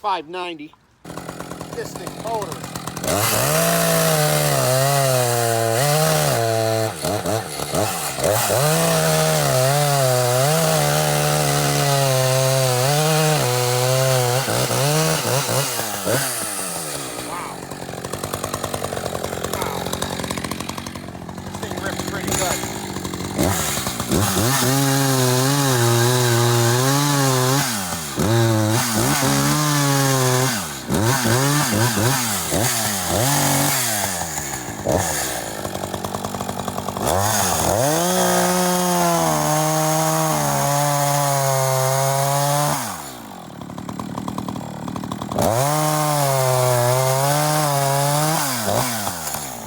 CS-590 piston motors. This thing rips pretty good.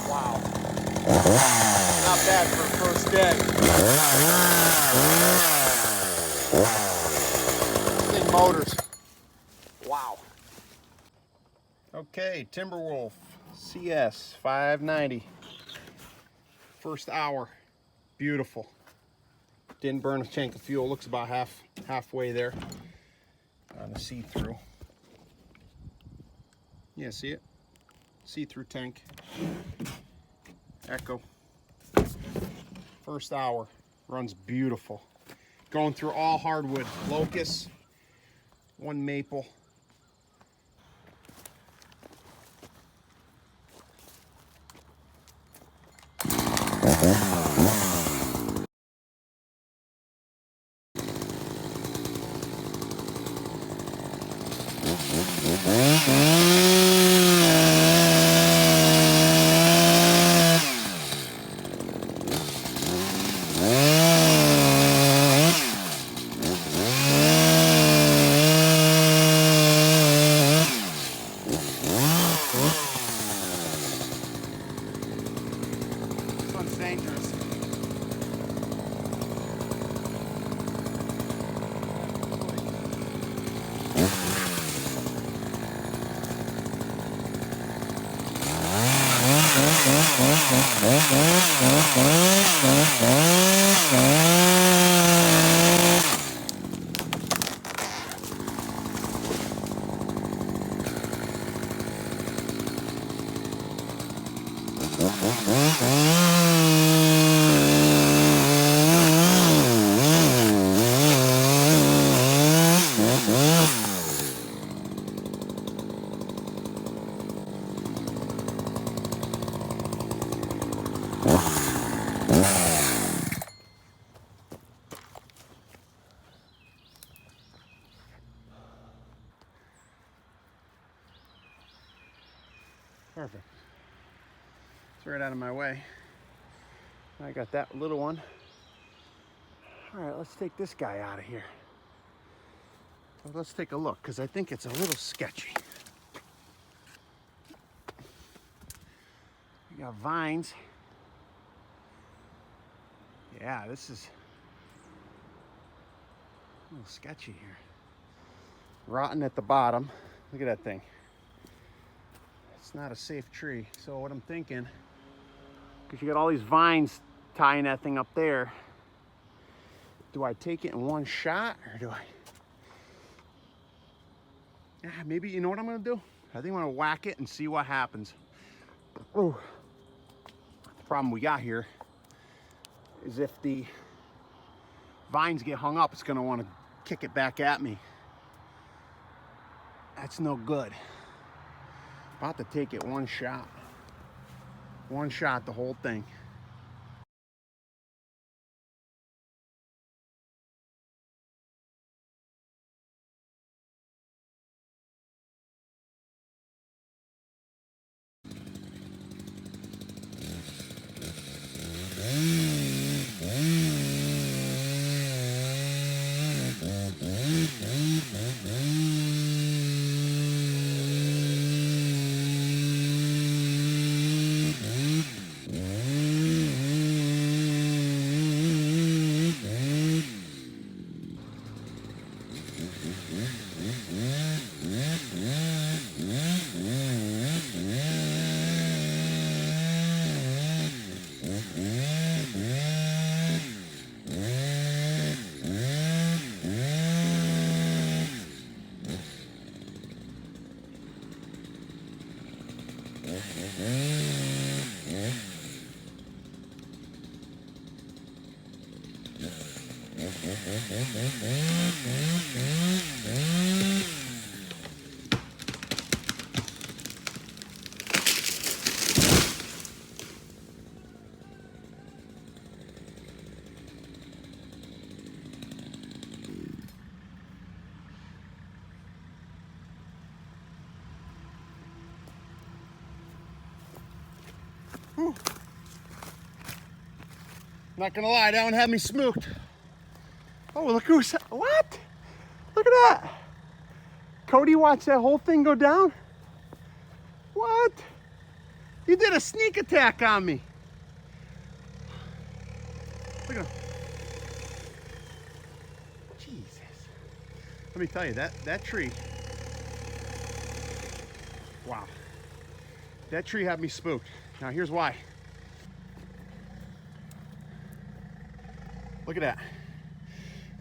Wow. Not bad for a first day. This thing motors. Wow. Okay, Timberwolf CS-590. First hour. Beautiful. Didn't burn a tank of fuel. Looks about halfway there on the see-through. Yeah, see it? See-through tank. Echo. First hour. Runs beautiful. Going through all hardwood. Locust. One maple. This one's dangerous. Perfect. It's right out of my way. I got that little one. All right, let's take this guy out of here. Well, let's take a look, because I think it's a little sketchy. We got vines. Yeah, this is a little sketchy here. Rotten at the bottom. Look at that thing. It's not a safe tree. So what I'm thinking, because you got all these vines tying that thing up there, do I take it in one shot, or do I? Yeah, maybe, you know what I'm gonna do? I think I'm gonna whack it and see what happens. Oh, the problem we got here is if the vines get hung up, it's gonna wanna kick it back at me. That's no good. About to take it one shot. One shot, the whole thing. Whew. Not gonna lie, that one had me spooked. Oh, look who's, what? Look at that. Cody watched that whole thing go down? What? You did a sneak attack on me. Look at him. Jesus. Let me tell you, that tree, wow. That tree had me spooked. Now here's why. Look at that.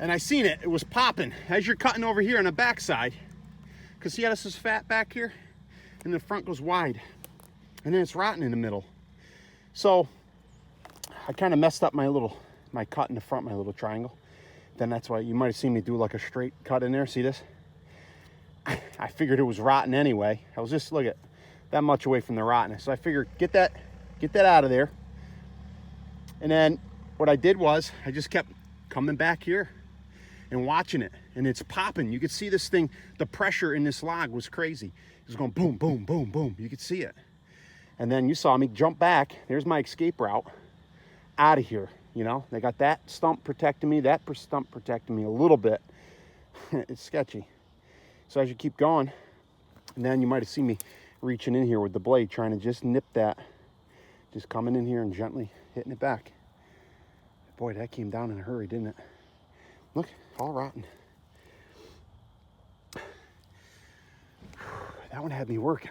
And I seen it, it was popping as you're cutting over here on the backside. Cause see how this is fat back here? And the front goes wide. And then it's rotten in the middle. So I kind of messed up my cut in the front, my little triangle. Then that's why you might have seen me do like a straight cut in there. See this? I figured it was rotten anyway. I was just, look at that much away from the rottenness. So I figured get that out of there. And then what I did was I just kept coming back here and watching it, and it's popping. You could see this thing, the pressure in this log was crazy. It was going boom, boom, boom, boom. You could see it. And then you saw me jump back. There's my escape route out of here. You know, they got that stump protecting me, that stump protecting me a little bit. It's sketchy. So as you keep going, and then you might have seen me reaching in here with the blade, trying to just nip that, just coming in here and gently hitting it back. Boy, that came down in a hurry, didn't it? Look, all rotten. That one had me working.